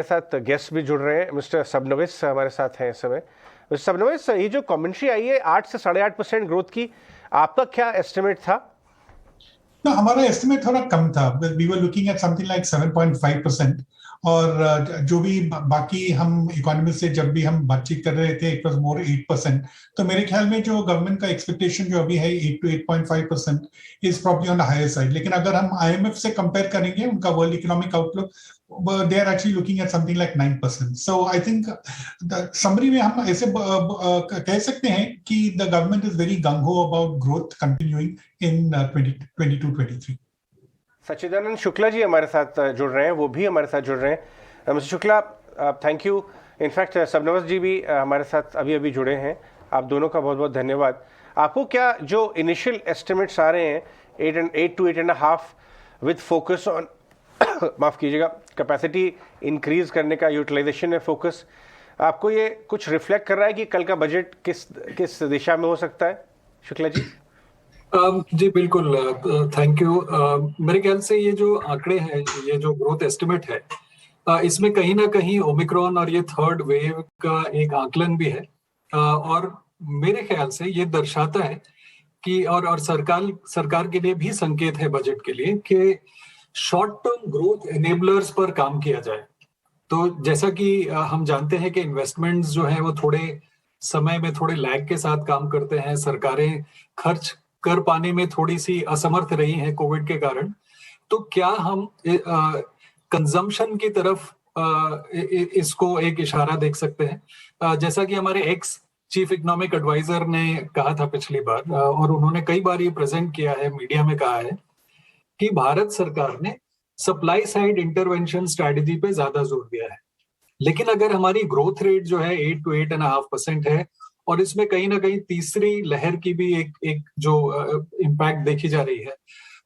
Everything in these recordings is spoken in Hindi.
साथ गेस्ट भी जुड़ रहे हैं। मिस्टर सबनविस हमारे साथ हैं इस समय। मिस्टर सबनविस, ये जो कमेंट्री आई है 8 से 8.5% ग्रोथ की, आपका क्या एस्टिमेट था? तो हमारा एस्टिमेट थोड़ा कम था। We were looking at something like 7.5%। और जो भी बाकी हम इकोनॉमिस्ट से जब भी हम बातचीत कर रहे थे, इट वाज मोर 8%। तो मेरे ख्याल में जो गवर्नमेंट का एक्सपेक्टेशन जो अभी है 8 to 8.5% is probably on the higher side. लेकिन अगर हम IMF से कंपेयर करेंगे, उनका world economic outlook, they are actually looking at something like 9%. So I think the summary में हम ऐसे कह सकते हैं कि the government is very gung-ho about growth continuing in 2022-23. सच्चिदानंद शुक्ला जी हमारे साथ जुड़ रहे हैं, वो भी हमारे साथ जुड़ रहे हैं। Mister Shukla, thank you. In fact Sabnavis ji भी हमारे साथ अभी अभी जुड़े हैं। आप दोनों का बहुत बहुत धन्यवाद। आपको क्या जो इनिशियल एस्टिमेट्स आ रहे हैं 8 to 8.5 विद फोकस ऑन माफ़ कीजिएगा कैपेसिटी इंक्रीज करने का, यूटिलाइजेशन में फोकस, आपको ये कुछ रिफ्लेक्ट कर रहा है कि कल का बजट किस दिशा में हो सकता है? शुक्ला जी। जी बिल्कुल, थैंक यू। मेरे ख्याल से ये जो आंकड़े हैं, ये जो ग्रोथ एस्टिमेट है, इसमें कहीं ना कहीं ओमिक्रॉन और ये थर्ड वेव का एक आकलन भी है। और मेरे ख्याल से ये दर्शाता है कि और सरकार के लिए भी संकेत है बजट के लिए कि शॉर्ट टर्म ग्रोथ एनेबलर्स पर काम किया जाए। तो जैसा कि हम जानते हैं कि इन्वेस्टमेंट्स जो है वो थोड़े समय में थोड़े लैग के साथ काम करते हैं। सरकारें खर्च कर पाने में थोड़ी सी असमर्थ रही हैं कोविड के कारण। तो क्या हम कंजम्पशन की तरफ इसको एक इशारा देख सकते हैं? जैसा कि हमारे एक्स चीफ इकोनॉमिक एडवाइजर ने कहा था पिछली बार, और उन्होंने कई बार ये प्रेजेंट किया है, मीडिया में कहा है कि भारत सरकार ने सप्लाई साइड इंटरवेंशन स्ट्रेटजी पे ज्यादा जोर दिया है। लेकिन अगर हमारी ग्रोथ रेट जो है 8 to 8.5% है, और इसमें कहीं ना कहीं तीसरी लहर की भी एक जो इम्पैक्ट देखी जा रही है,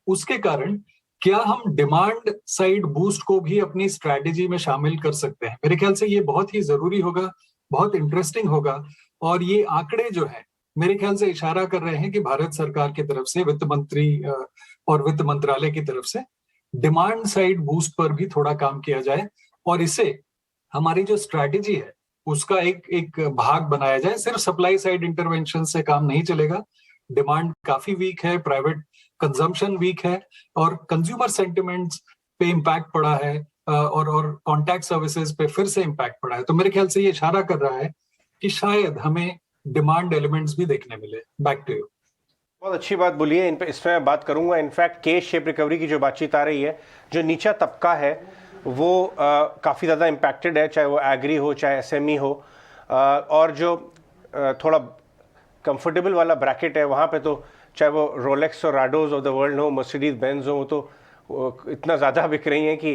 उसके कारण क्या हम डिमांड साइड बूस्ट को भी अपनी स्ट्रेटजी में शामिल कर सकते हैं? मेरे ख्याल से ये बहुत ही जरूरी होगा, बहुत इंटरेस्टिंग होगा। और ये आंकड़े जो है मेरे ख्याल से इशारा कर रहे हैं कि भारत सरकार की तरफ से, वित्त मंत्री और वित्त मंत्रालय की तरफ से डिमांड साइड बूस्ट पर भी थोड़ा काम किया जाए, और इसे हमारी जो स्ट्रैटेजी है उसका एक भाग बनाया जाए। सिर्फ सप्लाई साइड इंटरवेंशन से काम नहीं चलेगा। डिमांड काफी वीक है, प्राइवेट कंजम्पशन वीक है, और कंज्यूमर सेंटिमेंट्स पे इम्पैक्ट पड़ा है, और कॉन्टैक्ट सर्विसेज पे फिर से इम्पैक्ट पड़ा है। तो मेरे ख्याल से ये इशारा कर रहा है कि शायद हमें डिमांड एलिमेंट्स भी देखने मिले। Back to you. बहुत अच्छी बात बोली है, इसमें मैं बात करूंगा। इनफैक्ट के शेप रिकवरी की जो बातचीत आ रही है, जो नीचा तबका है वो काफ़ी ज़्यादा इम्पैक्टेड है, चाहे वो एग्री हो चाहे SME हो, और जो थोड़ा कंफर्टेबल वाला ब्रैकेट है वहाँ पे तो चाहे वो रोलेक्स और राडोज ऑफ द वर्ल्ड हो, मर्सिडीज बेंज हो, तो इतना ज़्यादा बिक रही हैं कि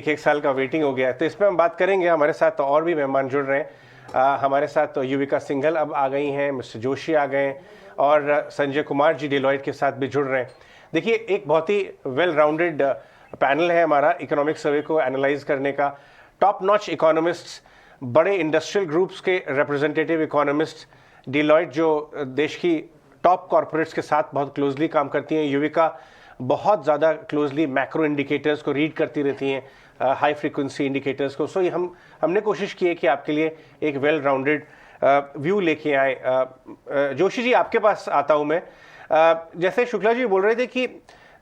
एक साल का वेटिंग हो गया है। तो इस पर हम बात करेंगे। हमारे साथ और भी मेहमान जुड़ रहे हैं। हमारे साथ तो युविका सिंघल अब आ गई हैं, मिस्टर जोशी आ गए हैं, और संजय कुमार जी डेलॉयट के साथ भी जुड़ रहे हैं। देखिए, एक बहुत ही वेल राउंडेड पैनल है हमारा इकोनॉमिक सर्वे को एनालाइज करने का। टॉप नॉच इकोनॉमिस्ट्स, बड़े इंडस्ट्रियल ग्रुप्स के रिप्रेजेंटेटिव इकोनॉमिस्ट, डेलॉयट जो देश की टॉप कॉर्पोरेट्स के साथ बहुत क्लोजली काम करती हैं, युविका बहुत ज़्यादा क्लोजली मैक्रो इंडिकेटर्स को रीड करती रहती हैं, हाई फ्रीक्वेंसी इंडिकेटर्स को। सो हमने कोशिश की है कि आपके लिए एक वेल राउंडेड व्यू लेके आए। जोशी जी, आपके पास आता हूँ मैं। जैसे शुक्ला जी बोल रहे थे कि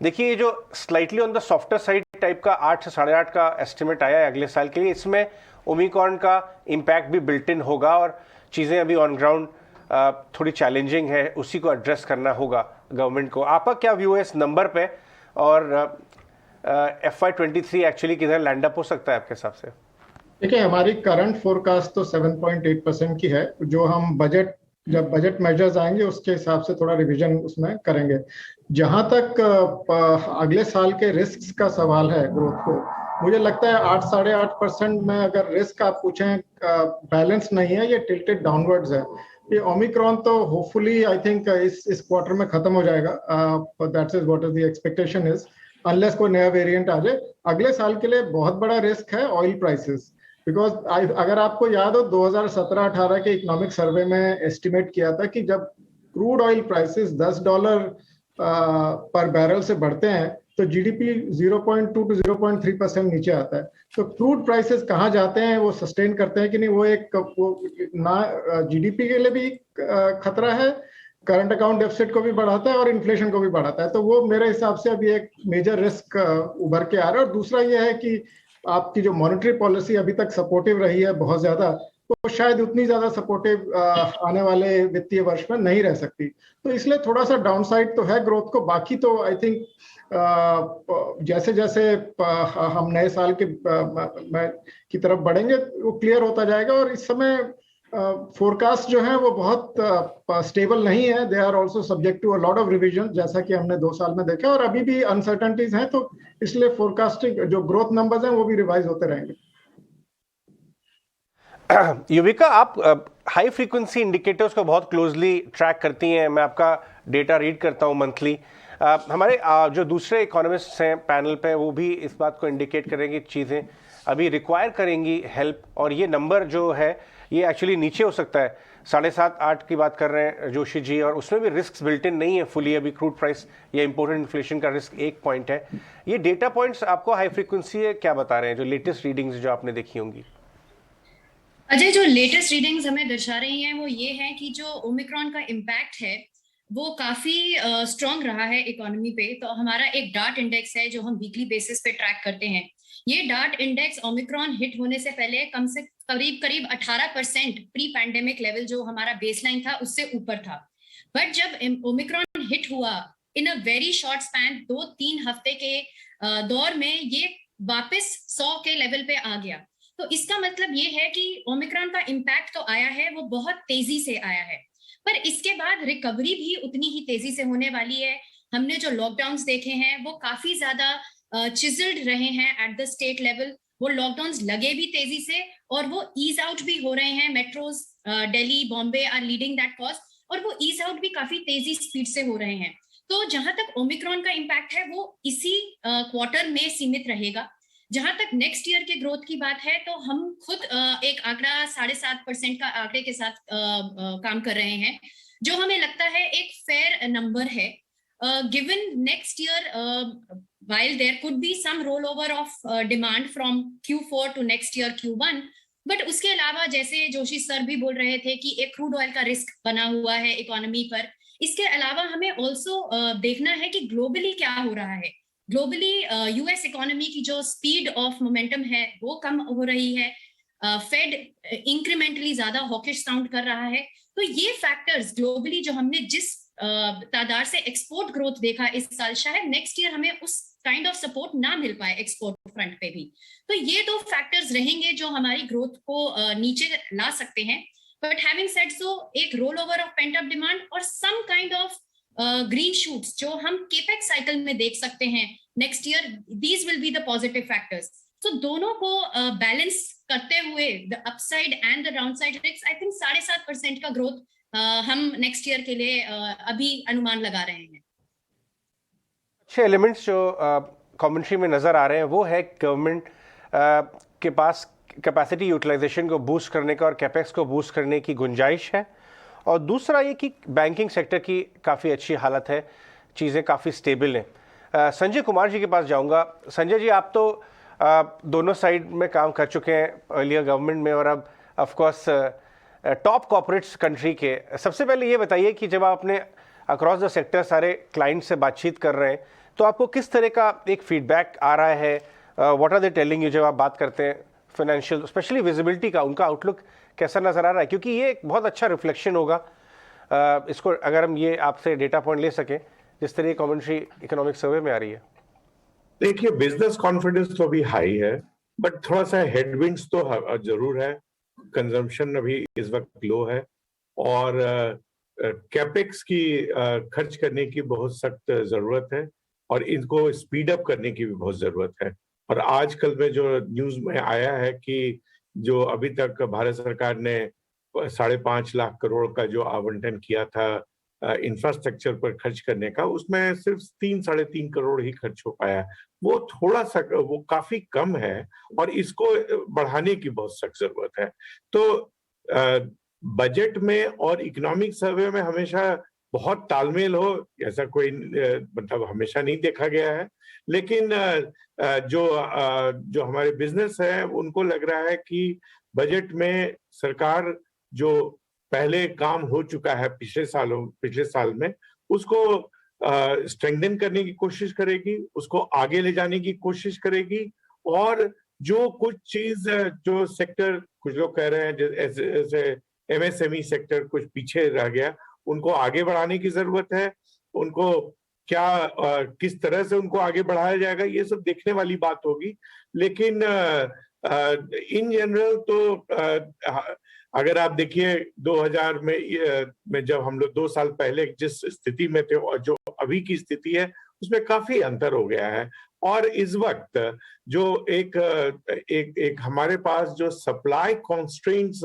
देखिए, ये जो slightly on the softer side type का 8 से 8.5 का एस्टिमेट आया है अगले साल के लिए, इसमें ओमिक्रॉन का इम्पैक्ट भी बिल्ट इन होगा, और चीज़ें अभी ऑन ग्राउंड थोड़ी चैलेंजिंग है, उसी को एड्रेस करना होगा गवर्नमेंट को। आपका क्या व्यू है इस नंबर पे, और FY23 एक्चुअली किधर लैंड अप हो सकता है आपके हिसाब से? देखिए, हमारी करंट फोरकास्ट तो 7.8% की है। जो हम जब बजट मेजर्स आएंगे उसके हिसाब से थोड़ा रिवीजन उसमें करेंगे। जहां तक अगले साल के रिस्क का सवाल है ग्रोथ को, मुझे लगता है 8 साढ़े 8% में अगर रिस्क आप पूछें, बैलेंस नहीं है, ये टिल्टेड डाउनवर्ड्स है। ये ओमिक्रॉन तो होपफुली आई थिंक इस क्वार्टर में खत्म हो जाएगा। That's is what is the expectation is, unless कोई नया वेरिएंट आ जाए। अगले साल के लिए बहुत बड़ा रिस्क है ऑयल प्राइसेस, बिकॉज अगर आपको याद हो 2017-18 के इकोनॉमिक सर्वे में एस्टिमेट किया था कि जब क्रूड ऑयल प्राइसेस $10 पर बैरल से बढ़ते हैं तो जीडीपी 0.2 to 0.3% नीचे आता है। तो क्रूड प्राइसेस कहाँ जाते हैं, वो सस्टेन करते हैं कि नहीं, वो ना जीडीपी के लिए भी खतरा है, करंट अकाउंट डेफिसिट को भी बढ़ाता है और इन्फ्लेशन को भी बढ़ाता है। तो वो मेरे हिसाब से अभी एक मेजर रिस्क उभर के आ रहा है। और दूसरा ये है कि आपकी जो मॉनेटरी पॉलिसी अभी तक सपोर्टिव रही है बहुत ज्यादा, वो शायद उतनी ज्यादा सपोर्टिव आने वाले वित्तीय वर्ष में नहीं रह सकती। तो इसलिए थोड़ा सा डाउनसाइड तो है ग्रोथ को। बाकी तो आई थिंक जैसे जैसे हम नए साल की तरफ बढ़ेंगे वो क्लियर होता जाएगा। और इस समय फोरकास्ट जो है वो बहुत स्टेबल नहीं है, they are also subject to a lot of revision, जैसा कि हमने 2 साल में देखा, और अभी भी अनसर्टेनिटीज हैं। तो इसलिए फोरकास्टिंग जो ग्रोथ नंबर्स हैं वो भी रिवाइज होते रहेंगे। युविका, आप हाई फ्रीक्वेंसी इंडिकेटर्स को बहुत क्लोजली ट्रैक करती हैं। मैं आपका डेटा रीड करता हूं मंथली। हमारे जो दूसरे इकोनॉमिस्ट्स हैं पैनल पे, वो भी इस बात को इंडिकेट करेंगे चीज़ें अभी रिक्वायर करेंगी हेल्प, और ये नंबर जो है ये एक्चुअली नीचे हो सकता है। 7.5-8 की बात कर रहे हैं जोशी जी, और उसमें भी रिस्क बिल्ट इन नहीं है फुली। अभी क्रूड प्राइस या इंपोर्टेड इन्फ्लेशन का रिस्क एक पॉइंट है। ये डेटा पॉइंट्स आपको हाई फ्रीक्वेंसी क्या बता रहे हैं, जो लेटेस्ट रीडिंग्स जो आपने देखी होंगी? अजय, जो लेटेस्ट रीडिंग्स हमें दर्शा रही हैं वो ये है कि जो ओमिक्रॉन का इम्पैक्ट है वो काफी स्ट्रॉन्ग रहा है इकोनॉमी पे। तो हमारा एक डार्ट इंडेक्स है जो हम वीकली बेसिस पे ट्रैक करते हैं। ये डार्ट इंडेक्स ओमिक्रॉन हिट होने से पहले कम से करीब 18% प्री पैंडेमिक लेवल जो हमारा बेसलाइन था उससे ऊपर था। बट जब ओमिक्रॉन हिट हुआ इन अ वेरी शॉर्ट स्पैन, 2-3 हफ्ते के दौर में ये वापस 100 के लेवल पे आ गया। तो इसका मतलब ये है कि ओमिक्रॉन का इम्पैक्ट तो आया है, वो बहुत तेजी से आया है, पर इसके बाद रिकवरी भी उतनी ही तेजी से होने वाली है। हमने जो लॉकडाउन्स देखे हैं वो काफी ज्यादा चिजल्ड रहे हैं एट द स्टेट लेवल। वो लॉकडाउन्स लगे भी तेजी से और वो ईज आउट भी हो रहे हैं। Metros Delhi, Bombay are leading that cause, और वो ईज आउट भी काफी तेजी स्पीड से हो रहे हैं। तो जहां तक ओमिक्रॉन का इम्पैक्ट है वो इसी क्वार्टर में सीमित रहेगा। जहां तक नेक्स्ट ईयर के ग्रोथ की बात है तो हम खुद एक आंकड़ा 7.5% का आंकड़े के साथ काम कर रहे हैं, जो हमें लगता है एक फेयर नंबर है। Given next year, while there could be some rollover of demand from Q4 to next year Q1, but उसके अलावा जैसे जोशी सर भी बोल रहे थे कि एक क्रूड ऑयल का रिस्क बना हुआ है इकोनॉमी पर। इसके अलावा हमें ऑल्सो देखना है कि ग्लोबली क्या हो रहा है। ग्लोबली यूएस इकोनॉमी की जो स्पीड ऑफ मोमेंटम है वो कम हो रही है। फेड इंक्रीमेंटली ज्यादा हॉकिश साउंड कर रहा है। तो ये फैक्टर्स ग्लोबली जो हमने जिस तादाद से एक्सपोर्ट ग्रोथ देखा इस साल, शायद नेक्स्ट ईयर हमें उस काइंड ऑफ सपोर्ट ना मिल पाए एक्सपोर्ट फ्रंट पे भी। तो ये 2 फैक्टर्स रहेंगे जो हमारी ग्रोथ को नीचे ला सकते हैं। बट हैविंग सेड सो, एक roll over of pent up demand और some kind of green shoots जो हम केपेक्स साइकिल में देख सकते हैं next year, these will be the positive factors. तो दोनों को बैलेंस करते हुए the upside and the downside risk, I think 7.5% का ग्रोथ हम नेक्स्ट ईयर के लिए अभी अनुमान लगा रहे हैं। अच्छे एलिमेंट्स जो कमेंट्री में नज़र आ रहे हैं वो है गवर्नमेंट के पास कैपेसिटी यूटिलाइजेशन को बूस्ट करने का और कैपेक्स को बूस्ट करने की गुंजाइश है, और दूसरा ये कि बैंकिंग सेक्टर की काफ़ी अच्छी हालत है, चीज़ें काफ़ी स्टेबल हैं। संजय कुमार जी के पास जाऊंगा। संजय जी, आप तो दोनों साइड में काम कर चुके हैं, अर्लियर गवर्नमेंट में और अब of course top corporates country के। सबसे पहले ये बताइए कि जब आप अपने अक्रॉस द सेक्टर सारे क्लाइंट से बातचीत कर रहे हैं तो आपको किस तरह का एक फीडबैक आ रहा है? What are they telling you जब आप बात करते हैं फाइनेंशियल, स्पेशली विजिबिलिटी का, उनका आउटलुक कैसा नजर आ रहा है? क्योंकि ये एक बहुत अच्छा रिफ्लेक्शन होगा इसको अगर हम ये आपसे डेटा पॉइंट ले सकें जिस तरह कमेंट्री इकोनॉमिक सर्वे में आ रही है। देखिए, बिजनेस कॉन्फिडेंस तो अभी हाई है, बट थोड़ा सा हेडविंड्स तो जरूर है। कंजम्पशन अभी इस वक्त लो है और कैपेक्स की खर्च करने की बहुत सख्त जरूरत है और इनको स्पीड अप करने की भी बहुत जरूरत है। और आजकल में जो न्यूज में आया है कि जो अभी तक भारत सरकार ने 5.5 लाख करोड़ का जो आवंटन किया था इंफ्रास्ट्रक्चर पर खर्च करने का, उसमें सिर्फ 3-3.5 करोड़ ही खर्च हो पाया। वो थोड़ा सा, वो काफी कम है और इसको बढ़ाने की बहुत सख्त जरूरत है। तो बजट में और इकोनॉमिक सर्वे में हमेशा बहुत तालमेल हो, ऐसा कोई मतलब हमेशा नहीं देखा गया है। लेकिन जो हमारे बिजनेस है उनको लग रहा है कि बजट में सरकार जो पहले काम हो चुका है पिछले साल में उसको स्ट्रेंथन करने की कोशिश करेगी, उसको आगे ले जाने की कोशिश करेगी, और जो कुछ चीज जो सेक्टर कुछ लोग कह रहे हैं जैसे एमएसएमई सेक्टर कुछ पीछे रह गया, उनको आगे बढ़ाने की जरूरत है। उनको किस तरह से उनको आगे बढ़ाया जाएगा ये सब देखने वाली बात होगी। लेकिन इन जनरल तो अगर आप देखिए 2000 में जब हम लोग 2 साल पहले जिस स्थिति में थे और जो अभी की स्थिति है उसमें काफी अंतर हो गया है। और इस वक्त जो एक हमारे पास जो सप्लाई कॉन्स्ट्रेंट्स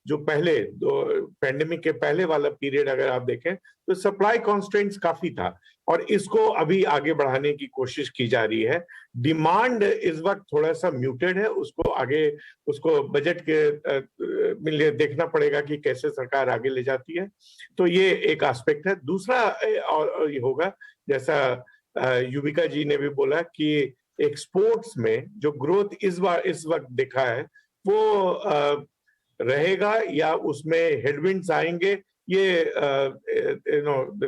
जो पहले पैंडेमिक के पहले वाला पीरियड अगर आप देखें तो सप्लाई कॉन्स्ट्रेंट्स काफी था, और इसको अभी आगे बढ़ाने की कोशिश की जा रही है। डिमांड इस वक्त थोड़ा सा म्यूटेड है, उसको बजट के में देखना पड़ेगा कि कैसे सरकार आगे ले जाती है। तो ये एक एस्पेक्ट है। दूसरा और ये होगा जैसा युविका जी ने भी बोला कि एक्सपोर्ट्स में जो ग्रोथ इस वक्त दिखा है वो रहेगा या उसमें हेडविंड्स आएंगे, ये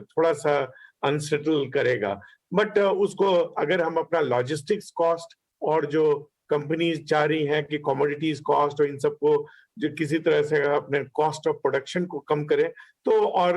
थोड़ा सा अनसेटल करेगा। बट उसको अगर हम अपना लॉजिस्टिक्स कॉस्ट और जो कंपनीज चाह रही हैं कि कमोडिटीज कॉस्ट और इन सबको जो किसी तरह से अपने कॉस्ट ऑफ प्रोडक्शन को कम करें तो और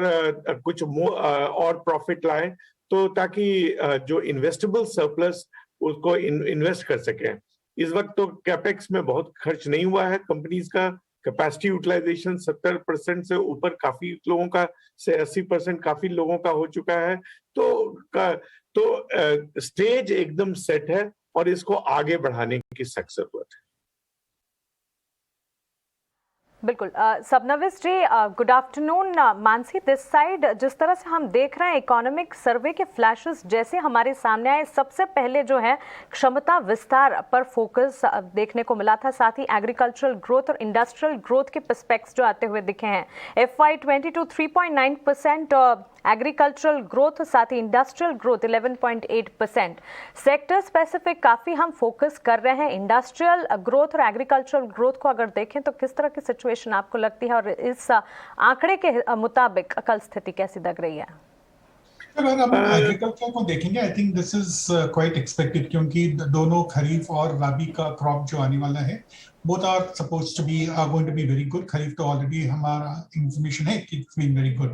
कुछ और प्रॉफिट लाएं, तो ताकि जो इन्वेस्टेबल सरप्लस उसको इन्वेस्ट कर सकें। इस वक्त तो कैपेक्स में बहुत खर्च नहीं हुआ है कंपनीज का। कैपेसिटी यूटिलाइजेशन 70% से ऊपर काफी लोगों का से 80% काफी लोगों का हो चुका है। तो स्टेज एकदम सेट है और इसको आगे बढ़ाने की सख्त जरूरत है। बिल्कुल। Sabnavis ji, good afternoon. Mansi this side, जिस तरह से हम देख रहे हैं इकोनॉमिक सर्वे के फ्लैशेस जैसे हमारे सामने आए, सबसे पहले जो है क्षमता विस्तार पर फोकस देखने को मिला था, साथ ही एग्रीकल्चरल ग्रोथ और इंडस्ट्रियल ग्रोथ के पर्सपेक्ट्स जो आते हुए दिखे हैं। FY22 3.9% एग्रीकल्चरल ग्रोथ, साथ ही इंडस्ट्रियल ग्रोथ 11.8%। सेक्टर स्पेसिफिक काफ़ी हम फोकस कर रहे हैं। इंडस्ट्रियल ग्रोथ और एग्रीकल्चरल ग्रोथ को अगर देखें तो किस तरह की सिचुएशन आपको लगती है, और इस आंकड़े के मुताबिक कल स्थिति कैसी लग रही है? अगर हम एग्रीकल्चर को देखेंगे, I think this is quite expected, क्योंकि दोनों खरीफ और राबी का क्रॉप जो आने वाला है both are supposed to be going to be very good. खरीफ तो ऑलरेडी हमारा इंफॉर्मेशन है कि इट्स बीन वेरी गुड।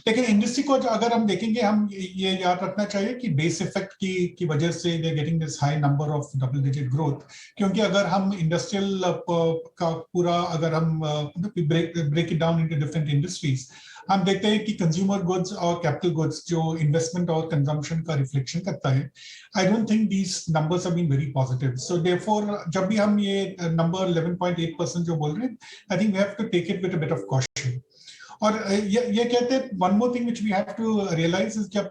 लेकिन इंडस्ट्री को अगर हम देखेंगे, हम ये याद रखना चाहिए कि बेस इफेक्ट की वजह से they getting this high number of double digit growth. क्योंकि अगर हम इंडस्ट्रियल का पूरा अगर हम break it down into different industries, हम देखते हैं कि कंज्यूमर गुड्स और कैपिटल गुड्स जो इन्वेस्टमेंट और कंजम्पशन का रिफ्लेक्शन करता है, I don't think these numbers have been very positive. So therefore जब भी हम ये नंबर 11.8% जो बोल रहे हैं, I think we have to take it with a bit of caution. और ये कहते हैं, one more thing which we have to realise is, जब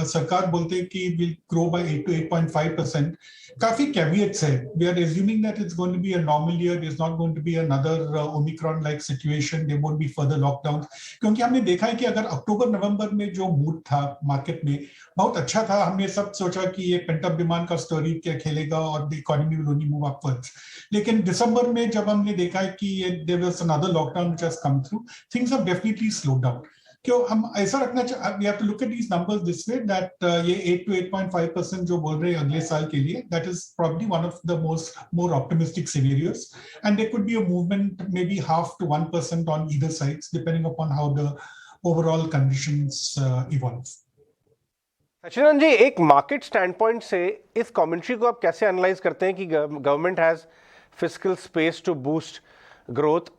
सरकार बोलते हैं कि विल ग्रो बाय 8 to 8.5%, काफी कैवियट्स है। We are assuming that it's going to be a normal year, is not going to be another Omicron like situation, there won't be further lockdown. क्योंकि हमने देखा है कि अगर अक्टूबर नवंबर में जो मूड था मार्केट में बहुत अच्छा था, हमने सब सोचा कि ये पेंट अप डिमांड का स्टोरी क्या खेलेगा और the economy will only move upwards. लेकिन दिसंबर में जब हमने देखा है कि there was another lockdown which has come through, things have definitely slowed down. क्यों हम ऐसा रखना चाहिए, we have to look at these numbers this way, that ये 8 to 8.5% जो बोल रहे हैं अगले साल के लिए, that is probably one of the more optimistic scenarios, and there could be a movement may be 0.5 to 1% on either sides depending upon how the overall conditions evolve. Sachin ji, एक मार्केट स्टैंड पॉइंट से इस कमेंट्री को आप कैसे एनालाइज करते हैं कि government has fiscal space to boost growth?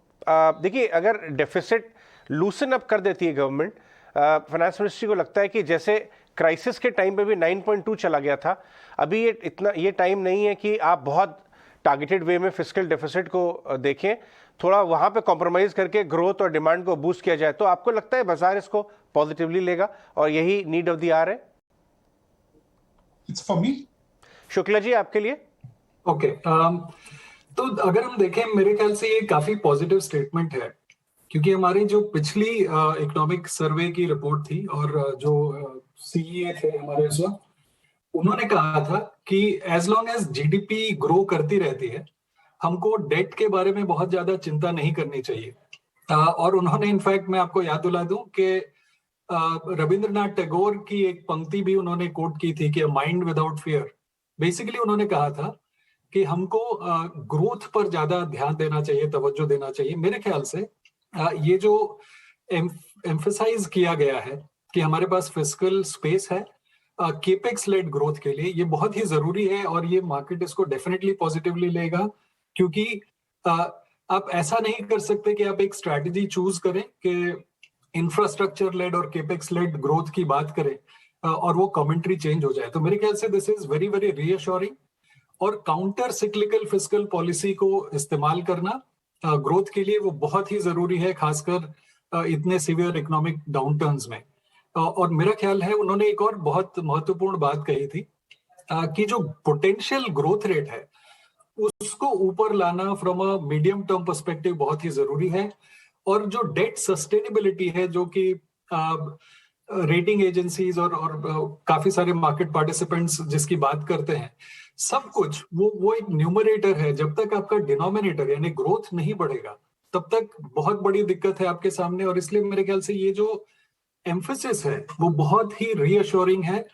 देखिए, अगर डेफिसिट लूसन अप कर देती है गवर्नमेंट, फाइनेंस मिनिस्ट्री को लगता है कि जैसे क्राइसिस के टाइम पे भी 9.2 चला गया था, अभी ये टाइम नहीं है कि आप बहुत टारगेटेड वे में फिस्कल डेफिसिट को देखें, थोड़ा वहां पे कॉम्प्रोमाइज करके ग्रोथ और डिमांड को बूस्ट किया जाए। तो आपको लगता है बाजार इसको पॉजिटिवली लेगा और यही नीड ऑफ द आवर है? It's for me. Shukla ji, आपके लिए? ओके, तो अगर हम देखें, मेरे ख्याल से ये काफी पॉजिटिव स्टेटमेंट है, क्योंकि हमारी जो पिछली इकोनॉमिक सर्वे की रिपोर्ट थी और जो सीईए थे हमारे उस वक्त, उन्होंने कहा था कि as long as GDP grow करती रहती है, हमको डेट के बारे में बहुत ज्यादा चिंता नहीं करनी चाहिए। और उन्होंने इनफैक्ट, मैं आपको याद दिला दूं कि रविंद्रनाथ टैगोर की एक पंक्ति भी उन्होंने कोट की थी कि माइंड विदाउट फियर। बेसिकली उन्होंने कहा था कि हमको ग्रोथ पर ज्यादा ध्यान देना चाहिए, तवज्जो देना चाहिए। मेरे ख्याल से ये जो एम्फसाइज किया गया है कि हमारे पास फिस्कल स्पेस है केपेक्स लेड ग्रोथ के लिए, ये बहुत ही जरूरी है और ये मार्केट इसको डेफिनेटली पॉजिटिवली लेगा। क्योंकि आप ऐसा नहीं कर सकते कि आप एक स्ट्रैटेजी चूज करें कि इंफ्रास्ट्रक्चर लेड और केपेक्स लेड ग्रोथ की बात करें और वो कमेंट्री चेंज हो जाए। तो मेरे ख्याल से this is very very reassuring. और काउंटर सिक्लिकल फिस्कल पॉलिसी को इस्तेमाल करना ग्रोथ के लिए वो बहुत ही जरूरी है, खासकर इतने सीवियर इकोनॉमिक डाउनटर्न्स में। और मेरा ख्याल है उन्होंने एक और बहुत महत्वपूर्ण बात कही थी कि जो पोटेंशियल ग्रोथ रेट है उसको ऊपर लाना from a medium term perspective बहुत ही जरूरी है। और जो डेट सस्टेनेबिलिटी है, जो कि रेटिंग एजेंसीज और काफी सारे मार्केट पार्टिसिपेंट्स जिसकी बात करते हैं, सब कुछ वो एक न्यूमरेटर है। जब तक आपका डिनोमिनेटर यानी ग्रोथ नहीं बढ़ेगा तब तक बहुत बड़ी दिक्कत है आपके सामने। और इसलिए मेरे ख्याल से ये जो एम्फेसिस है वो बहुत ही रीअश्योरिंग है।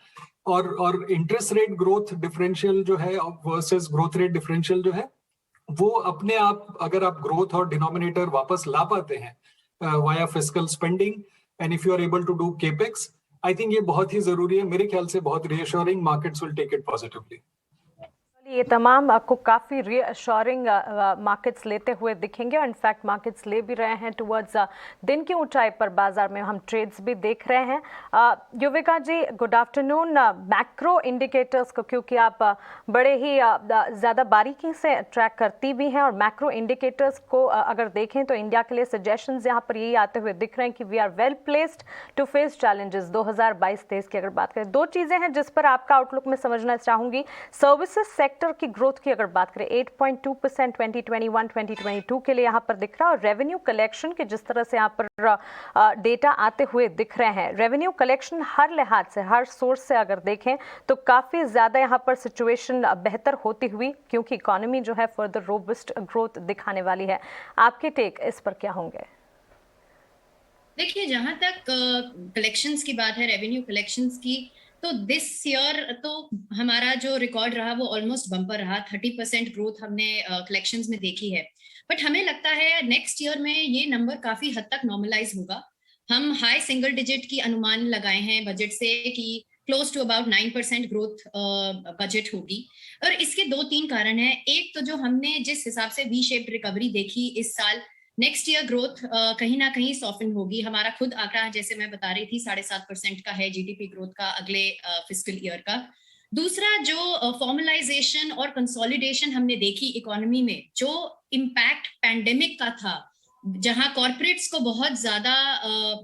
और इंटरेस्ट रेट ग्रोथ डिफरेंशियल जो है वर्सेस ग्रोथ रेट डिफरेंशियल जो है, वो अपने आप अगर आप ग्रोथ और डिनोमिनेटर वापस ला पाते हैं via fiscal spending and if you are able to do capex, I think ये बहुत ही जरूरी है। मेरे ख्याल से बहुत reassuring, markets will take it positively. ये तमाम आपको काफ़ी रीअश्योरिंग मार्केट्स लेते हुए दिखेंगे और इनफैक्ट मार्केट्स ले भी रहे हैं टुवर्ड्स दिन की ऊंचाई पर। बाजार में हम ट्रेड्स भी देख रहे हैं। युविका जी, गुड आफ्टरनून। मैक्रो इंडिकेटर्स को, क्योंकि आप बड़े ही ज़्यादा बारीकी से ट्रैक करती भी हैं, और मैक्रो इंडिकेटर्स को अगर देखें तो इंडिया के लिए सजेशंस यहाँ पर यही आते हुए दिख रहे हैं कि we are well placed to face challenges 2022-23 की अगर बात करें। दो चीज़ें हैं जिस पर आपका आउटलुक में समझना चाहूँगी। सर्विसेज सेक्टर की ग्रोथ की अगर बात करें 8.2% 2021-2022 के लिए यहाँ पर दिख रहा है, और रेवेन्यू कलेक्शन के जिस तरह से यहाँ पर डेटा आते हुए दिख रहे हैं, रेवेन्यू कलेक्शन हर लिहाज से, हर सोर्स से अगर देखें तो काफ़ी ज़्यादा यहाँ पर सिचुएशन बेहतर होती हुई, क्योंकि इकोनॉमी जो है फर्दर रोबस्ट ग्रोथ दिखाने वाली है। आपके टेक इस पर क्या होंगे? देखिए, जहां तक कलेक्शंस की बात है, रेवेन्यू कलेक्शंस की, तो दिस ईयर तो हमारा जो रिकॉर्ड रहा वो ऑलमोस्ट बम्पर रहा। 30% ग्रोथ हमने कलेक्शंस में देखी है। बट हमें लगता है नेक्स्ट ईयर में ये नंबर काफी हद तक नॉर्मलाइज होगा। हम हाई सिंगल डिजिट की अनुमान लगाए हैं बजट से कि close to about 9% growth budget होगी। और इसके 2-3 कारण हैं। एक तो जो हमने जिस हिसाब से वी शेप्ड रिकवरी देखी इस साल, नेक्स्ट ईयर ग्रोथ कहीं ना कहीं सॉफ्टन होगी। हमारा खुद आंकड़ा, जैसे मैं बता रही थी, 7.5% का है जीडीपी ग्रोथ का अगले फिस्कल ईयर का। दूसरा, जो फॉर्मलाइजेशन और कंसोलिडेशन हमने देखी इकोनॉमी में, जो इम्पैक्ट पैंडेमिक का था, जहां कॉर्पोरेट्स को बहुत ज्यादा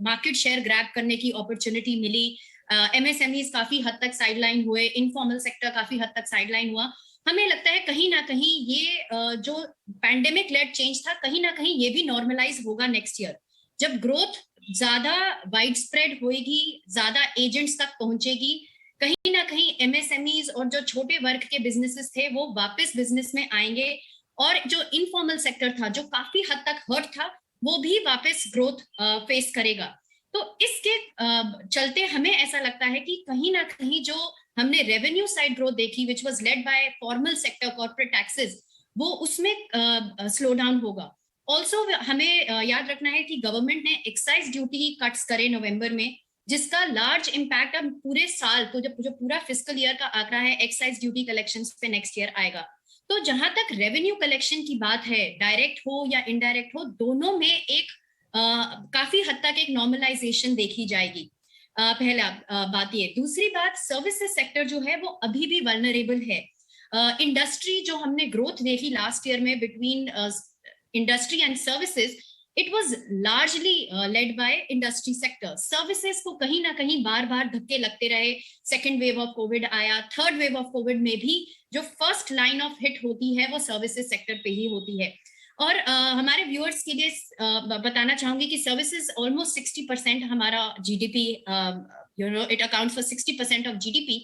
मार्केट शेयर ग्रैब करने की अपॉर्चुनिटी मिली, एमएसएमईज काफी हद तक साइडलाइन हुए, इनफॉर्मल सेक्टर काफी हद तक साइडलाइन हुआ। हमें लगता है कहीं ना कहीं ये जो पैंडेमिक लेड चेंज था, कहीं ना कहीं ये भी नॉर्मलाइज होगा नेक्स्ट ईयर। जब ग्रोथ ज्यादा वाइड स्प्रेड होएगी, ज्यादा एजेंट्स तक पहुंचेगी, कहीं ना कहीं एमएसएमईज और जो छोटे वर्ग के बिजनेसेस थे वो वापस बिजनेस में आएंगे, और जो इनफॉर्मल सेक्टर था जो काफी हद तक हर्ट था वो भी वापस ग्रोथ फेस करेगा। तो इसके चलते हमें ऐसा लगता है कि कहीं ना कहीं जो हमने रेवेन्यू साइड ग्रोथ देखी, which was led by formal sector, corporate taxes, वो उसमें स्लो डाउन होगा। ऑल्सो हमें याद रखना है कि गवर्नमेंट ने एक्साइज ड्यूटी कट्स करे नवंबर में, जिसका लार्ज इम्पैक्ट अब पूरे साल, तो जब जो पूरा फिस्कल ईयर का आंकड़ा है एक्साइज ड्यूटी कलेक्शंस पे नेक्स्ट ईयर आएगा। तो जहां तक रेवेन्यू कलेक्शन की बात है, डायरेक्ट हो या इनडायरेक्ट हो, दोनों में एक काफी हद तक एक नॉर्मलाइजेशन देखी जाएगी। पहला बात ये। दूसरी बात, सर्विसेज सेक्टर जो है वो अभी भी वल्नरेबल है। इंडस्ट्री जो हमने ग्रोथ देखी लास्ट ईयर में between industry and services, it was largely led by industry sector. Services को कहीं ना कहीं बार बार धक्के लगते रहे। सेकेंड वेव ऑफ कोविड आया, थर्ड वेव ऑफ कोविड में भी जो फर्स्ट लाइन ऑफ हिट होती है वो सर्विसेज सेक्टर पे ही होती है। और हमारे व्यूअर्स के लिए बताना चाहूंगी कि सर्विसेज ऑलमोस्ट 60% हमारा GDP, it accounts for 60% of GDP.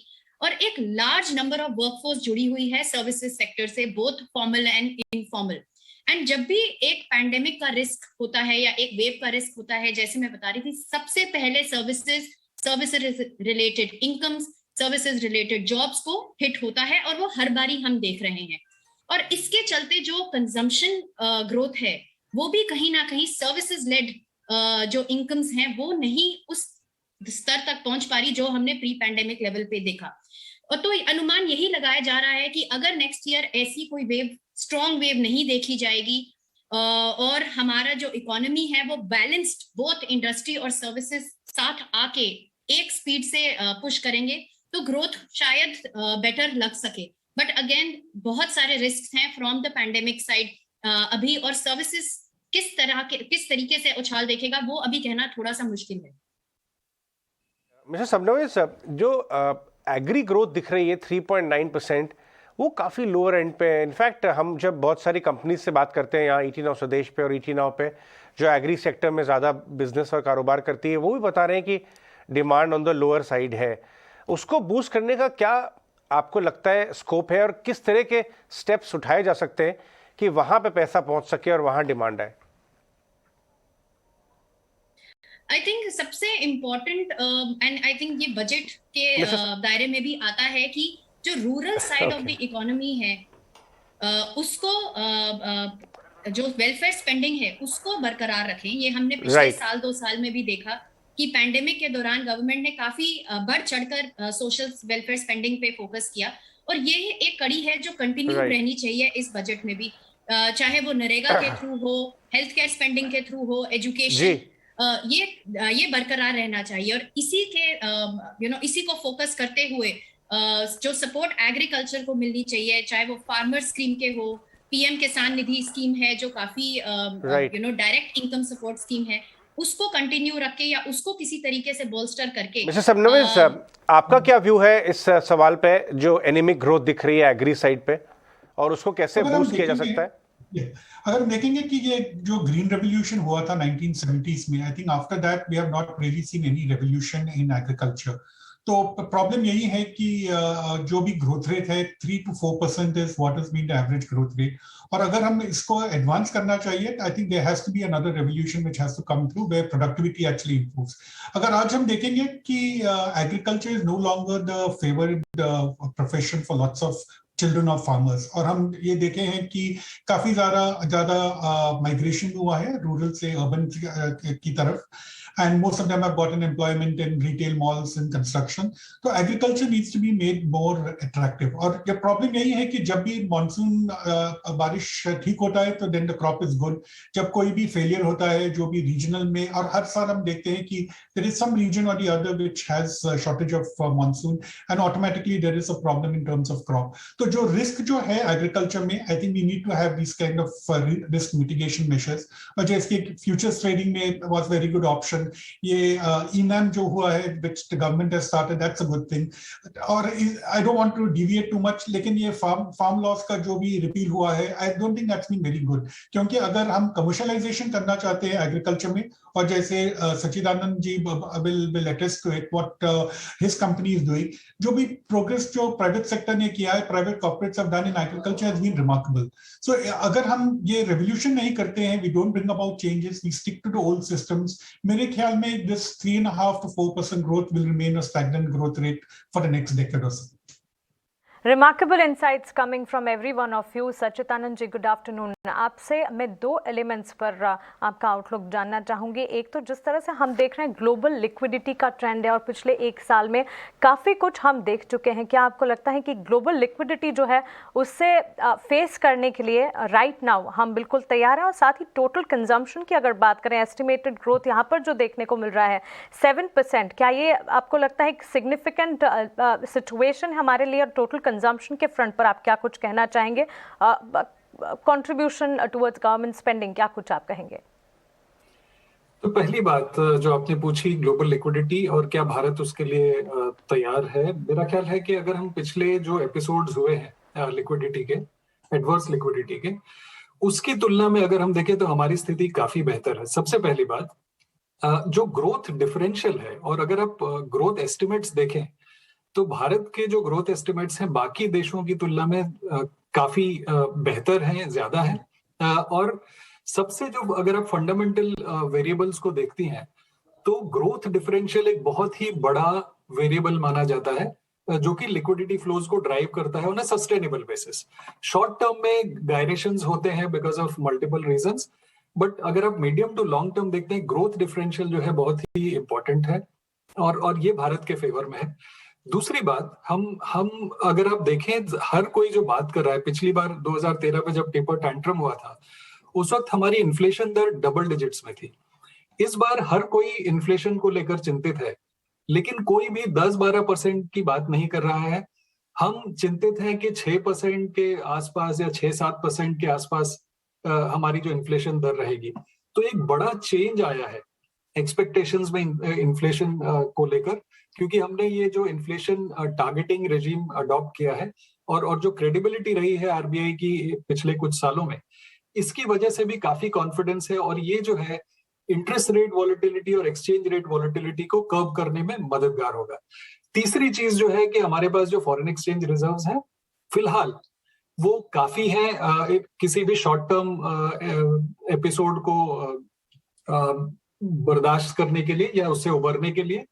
और एक लार्ज नंबर ऑफ वर्कफोर्स जुड़ी हुई है सर्विसेज सेक्टर से, both formal and informal. And जब भी एक पैंडेमिक का रिस्क होता है या एक वेव का रिस्क होता है, जैसे मैं बता रही थी, सबसे पहले services related incomes, services related jobs को हिट होता है, और वो हर बारी हम देख रहे हैं। और इसके चलते जो कंजम्पशन ग्रोथ है वो भी कहीं ना कहीं सर्विसेज लेड जो इनकम्स हैं वो नहीं उस स्तर तक पहुंच पा रही जो हमने प्री पैंडेमिक लेवल पे देखा। और तो अनुमान यही लगाया जा रहा है कि अगर नेक्स्ट ईयर ऐसी कोई वेव, स्ट्रॉन्ग वेव नहीं देखी जाएगी और हमारा जो इकोनॉमी है वो बैलेंस्ड, बोथ इंडस्ट्री और सर्विसेज साथ आके एक स्पीड से पुश करेंगे तो ग्रोथ शायद बेटर लग सके। बट अगेन बहुत सारे रिस्क हैं फ्रॉम द पैंडेमिक साइड अभी, और सर्विसेज किस तरीके से उछाल देखेगा वो अभी कहना थोड़ा सा मुश्किल है। मिस्टर सबनवीस, जो एग्री ग्रोथ दिख रही है 3.9%, वो काफ़ी लोअर एंड पे है। इनफैक्ट हम जब बहुत सारी कंपनीज से बात करते हैं यहाँ ET Now स्वदेश पे और ET Now पे, जो एग्री सेक्टर में ज़्यादा बिजनेस और कारोबार करती है, वो भी बता रहे हैं कि demand on the lower side है। उसको बूस्ट करने का क्या आपको लगता है स्कोप है, और किस तरह के स्टेप्स उठाए जा सकते हैं कि वहाँ पे पैसा पहुँच सके और वहाँ डिमांड आए? आई थिंक सबसे इम्पोर्टेंट एंड आई थिंक ये बजट के दायरे में भी आता है कि जो rural side of the economy है उसको जो वेलफेयर स्पेंडिंग है उसको बरकरार रखें। ये हमने पिछले साल 2 साल में भी देखा कि पैंडेमिक के दौरान गवर्नमेंट ने काफी बढ़ चढ़कर सोशल वेलफेयर स्पेंडिंग पे फोकस किया, और ये एक कड़ी है जो कंटिन्यू रहनी चाहिए इस बजट में भी, चाहे वो नरेगा के थ्रू हो, हेल्थ केयर स्पेंडिंग के थ्रू हो, एजुकेशन, ये बरकरार रहना चाहिए। और इसी के इसी को फोकस करते हुए जो सपोर्ट एग्रीकल्चर को मिलनी चाहिए, चाहे वो फार्मर स्कीम के हो, PM किसान निधि स्कीम है जो काफी डायरेक्ट इनकम सपोर्ट स्कीम है, उसको कंटिन्यू रख के या उसको किसी तरीके से बोल्स्टर करके। मिस्टर सबनवीस, आपका क्या व्यू है इस सवाल पे, जो एनीमिक ग्रोथ दिख रही है एग्री साइड पे, और उसको कैसे बूस्ट किया जा सकता है? अगर हम देखेंगे कि ये जो ग्रीन रेवोल्यूशन हुआ था 1970s में, I think after that we have not really seen any revolution in agriculture. तो प्रॉब्लम यही है कि जो भी ग्रोथ रेट है 3 to 4% is what is been the average growth rate, और अगर हम इसको एडवांस करना चाहिए, I think there has to be another revolution which has to come through where productivity actually improves. अगर आज हम देखेंगे कि agriculture is no longer the favoured profession for lots of children of farmers, और हम ये देखे हैं कि काफी ज्यादा माइग्रेशन हुआ है रूरल से अर्बन की तरफ, and most of them have gotten employment in retail malls and construction. So agriculture needs to be made more attractive. और ये प्रॉब्लम यही है कि जब भी मानसून बारिश ठीक होता है तो then the crop is good. जब कोई भी फेलियर होता है जो भी रीजनल में, और हर साल हम देखते हैं कि there is some region or the other which has shortage of monsoon and automatically there is a problem in terms of crop. तो जो रिस्क जो है एग्रीकल्चर में, I think we need to have these kind of risk mitigation measures. और जैसे कि फ्यूचर्स ट्रेडिंग में was very good option. ये ENAM जो हुआ है which the government has started, that's a good thing. और I don't want to deviate too much, लेकिन ये farm laws का जो भी रिपील हुआ है, I don't think that's been very good. क्योंकि अगर हम कमर्शलाइजेशन करना चाहते हैं एग्रीकल्चर में, और जैसे सच्चिदानंद जी will attest to it what his company is doing, जो भी प्रोग्रेस जो प्राइवेट सेक्टर ने किया है, private corporates have done in agriculture has been remarkable. So अगर हम ये रेवोल्यूशन नहीं करते हैं, we don't bring about changes, we stick to the old systems, मेरे ख्याल में this 3.5 to 4% growth will remain a stagnant growth rate for the next decade or so. Remarkable insights coming from every one of you. Sachchidanand ji, good afternoon. आपसे मैं 2 एलिमेंट्स पर आपका आउटलुक जानना चाहूँगी। एक तो जिस तरह से हम देख रहे हैं ग्लोबल लिक्विडिटी का ट्रेंड है और पिछले 1 साल में काफ़ी कुछ हम देख चुके हैं, क्या आपको लगता है कि ग्लोबल लिक्विडिटी जो है उससे फेस करने के लिए राइट नाउ हम बिल्कुल तैयार हैं? और साथ ही टोटल कंजम्पशन की अगर बात करें, एस्टिमेटेड ग्रोथ यहाँ पर जो देखने को मिल रहा है 7%, क्या ये आपको लगता है एक सिग्निफिकेंट सिचुएशन हमारे लिए? टोटल कंजम्पशन के फ्रंट पर आप क्या कुछ कहना चाहेंगे? कंट्रीब्यूशन टुवर्ड्स गवर्नमेंट स्पेंडिंग, क्या कुछ आप कहेंगे? तो पहली बात जो आपने पूछी, ग्लोबल लिक्विडिटी और क्या भारत उसके लिए तैयार है, मेरा ख्याल है कि अगर हम पिछले जो एपिसोड्स हुए हैं लिक्विडिटी के, एडवर्स लिक्विडिटी के, उसकी तुलना में अगर हम देखें तो हमारी स्थिति काफी बेहतर है। सबसे पहली बात, जो ग्रोथ डिफरेंशियल है, और अगर आप ग्रोथ एस्टिमेट्स देखें तो भारत के जो ग्रोथ एस्टिमेट्स हैं बाकी देशों की तुलना में काफी बेहतर हैं, ज्यादा हैं। और सबसे जो अगर आप फंडामेंटल वेरिएबल्स को देखती हैं तो ग्रोथ डिफरेंशियल एक बहुत ही बड़ा वेरिएबल माना जाता है जो कि लिक्विडिटी फ्लोज को ड्राइव करता है on a sustainable basis. Short term में गायरेशंस होते हैं because of multiple reasons, but अगर आप मीडियम टू लॉन्ग टर्म देखते हैं ग्रोथ डिफरेंशियल जो है बहुत ही इंपॉर्टेंट है और ये भारत के फेवर में है। दूसरी बात, हम अगर आप देखें हर कोई जो बात कर रहा है, पिछली बार 2013 में जब टेपर टैंट्रम हुआ था उस वक्त हमारी इन्फ्लेशन दर डबल डिजिट्स में थी। इस बार हर कोई इन्फ्लेशन को लेकर चिंतित है, लेकिन कोई भी 10-12% की बात नहीं कर रहा है। हम चिंतित हैं कि 6% के आसपास या 6-7% के आसपास हमारी जो इन्फ्लेशन दर रहेगी। तो एक बड़ा चेंज आया है एक्सपेक्टेशंस में इन्फ्लेशन को लेकर, क्योंकि हमने ये जो इन्फ्लेशन टारगेटिंग रेजिम अडॉप्ट किया है और जो क्रेडिबिलिटी रही है आरबीआई की पिछले कुछ सालों में, इसकी वजह से भी काफी कॉन्फिडेंस है और ये जो है इंटरेस्ट रेट वॉलेटिलिटी और एक्सचेंज रेट वॉलेटिलिटी को कर्व करने में मददगार होगा। तीसरी चीज जो है कि हमारे पास जो फॉरेन एक्सचेंज रिजर्व्स हैं फिलहाल वो काफी है किसी भी शॉर्ट टर्म एपिसोड को बर्दाश्त करने के लिए या उससे उबरने के लिए।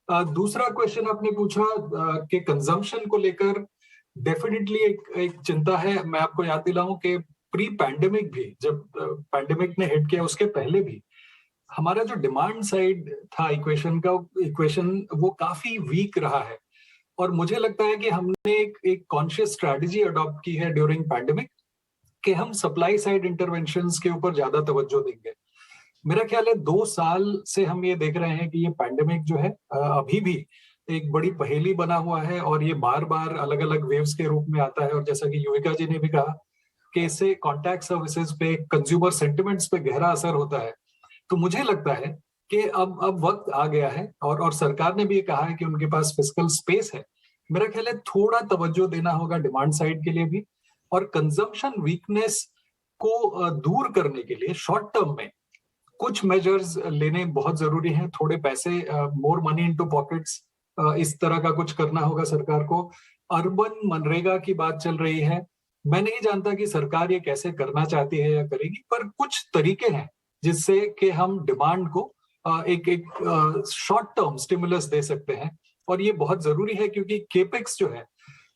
दूसरा क्वेश्चन आपने पूछा कि कंजम्पशन को लेकर डेफिनेटली एक चिंता है। मैं आपको याद दिलाऊं कि प्री पैंडेमिक भी, जब पैंडेमिक ने हिट किया उसके पहले भी हमारा जो डिमांड साइड था इक्वेशन वो काफी वीक रहा है और मुझे लगता है कि हमने एक कॉन्शियस स्ट्रैटेजी अडॉप्ट की है ड्यूरिंग पैंडेमिक कि हम सप्लाई साइड इंटरवेंशंस के ऊपर ज्यादा तवज्जो देंगे। मेरा ख्याल है 2 साल से हम ये देख रहे हैं कि ये पैंडेमिक जो है अभी भी एक बड़ी पहेली बना हुआ है और ये बार बार अलग अलग वेव्स के रूप में आता है और जैसा कि युविका जी ने भी कहा कि इससे कॉन्टैक्ट सर्विसेज पे, कंज्यूमर सेंटिमेंट्स पे गहरा असर होता है। तो मुझे लगता है कि अब वक्त आ गया है और सरकार ने भी ये कहा है कि उनके पास फिस्कल स्पेस है। मेरा ख्याल है थोड़ा तवज्जो देना होगा डिमांड साइड के लिए भी और कंजम्पशन वीकनेस को दूर करने के लिए शॉर्ट टर्म में कुछ मेजर्स लेने बहुत जरूरी हैं। थोड़े पैसे, मोर मनी इनटू पॉकेट्स, इस तरह का कुछ करना होगा सरकार को। अर्बन मनरेगा की बात चल रही है, मैं नहीं जानता कि सरकार ये कैसे करना चाहती है या करेगी, पर कुछ तरीके हैं जिससे कि हम डिमांड को एक शॉर्ट टर्म स्टिमुलस दे सकते हैं और ये बहुत जरूरी है क्योंकि केपेक्स जो है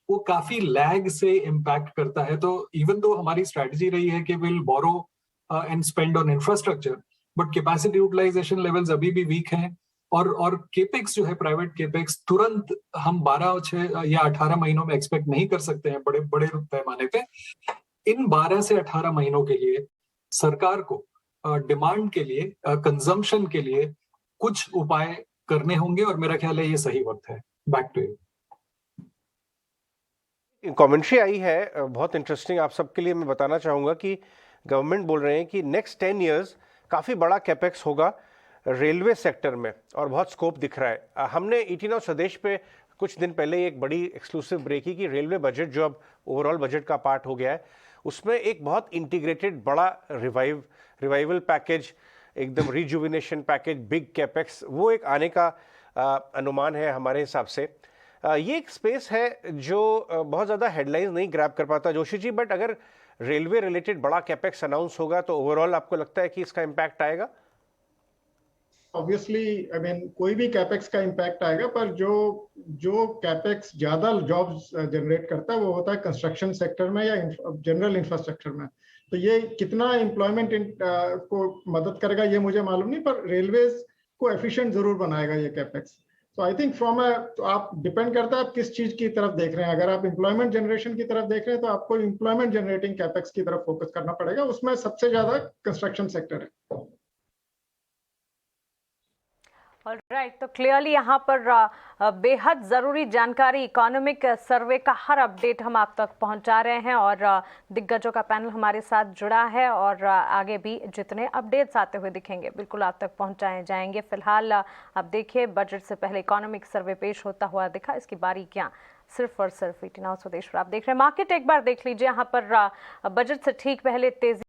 वो काफी लैग से इम्पैक्ट करता है। तो इवन दो हमारी स्ट्रैटेजी रही है कि will borrow and spend on infrastructure, but capacity utilisation levels अभी भी वीक हैं और केपेक्स जो है प्राइवेट केपेक्स तुरंत हम 12, 6 या 18 महीनों में एक्सपेक्ट नहीं कर सकते हैं बड़े बड़े पैमाने पे। इन 12 से 18 महीनों के लिए सरकार को डिमांड के लिए, कंजम्पशन के लिए कुछ उपाय करने होंगे और मेरा ख्याल है ये सही वक्त है। Back to you. कमेंट्री आई है बहुत इंटरेस्टिंग, आप सबके लिए मैं बताना चाहूँगा कि गवर्नमेंट बोल रहे हैं कि नेक्स्ट 10 इयर्स काफ़ी बड़ा कैपेक्स होगा रेलवे सेक्टर में और बहुत स्कोप दिख रहा है। हमने ईटी नाउ स्वदेश पे कुछ दिन पहले एक बड़ी एक्सक्लूसिव ब्रेक की कि रेलवे बजट जो अब ओवरऑल बजट का पार्ट हो गया है उसमें एक बहुत इंटीग्रेटेड बड़ा रिवाइवल पैकेज, एकदम रिजुविनेशन पैकेज, बिग कैपेक्स, वो एक आने का अनुमान है हमारे हिसाब से। ये एक स्पेस है जो बहुत ज़्यादा हेडलाइंस नहीं ग्रैब कर पाता जोशी जी, बट अगर रेलवे रिलेटेड बड़ा कैपेक्स अनाउंस होगा तो ओवरऑल आपको लगता है कि इसका इम्पैक्ट आएगा? ऑब्वियसली आई मीन कोई भी कैपेक्स का इम्पैक्ट आएगा, पर जो कैपेक्स ज्यादा जॉब्स जनरेट करता है वो होता है कंस्ट्रक्शन सेक्टर में या जनरल इंफ्रास्ट्रक्चर में। तो ये कितना एम्प्लॉयमेंट को मदद करेगा ये मुझे मालूम नहीं, पर रेलवेज को एफिशिएंट जरूर बनाएगा ये कैपेक्स। तो आई थिंक तो आप डिपेंड करता है आप किस चीज की तरफ देख रहे हैं। अगर आप एम्प्लॉयमेंट जनरेशन की तरफ देख रहे हैं तो आपको एम्प्लॉयमेंट जनरेटिंग कैपेक्स की तरफ फोकस करना पड़ेगा, उसमें सबसे ज्यादा कंस्ट्रक्शन सेक्टर है। ऑलराइट, तो क्लियरली यहाँ पर बेहद ज़रूरी जानकारी, इकोनॉमिक सर्वे का हर अपडेट हम आप तक पहुँचा रहे हैं और दिग्गजों का पैनल हमारे साथ जुड़ा है और आगे भी जितने अपडेट्स आते हुए दिखेंगे बिल्कुल आप तक पहुँचाए जाएंगे। फिलहाल अब देखिए, बजट से पहले इकोनॉमिक सर्वे पेश होता हुआ दिखा, इसकी बारीकियाँ सिर्फ और सिर्फ ईटी नाउ स्वदेश पर आप देख रहे हैं। मार्केट एक बार देख लीजिए, यहाँ पर बजट से ठीक पहले तेजी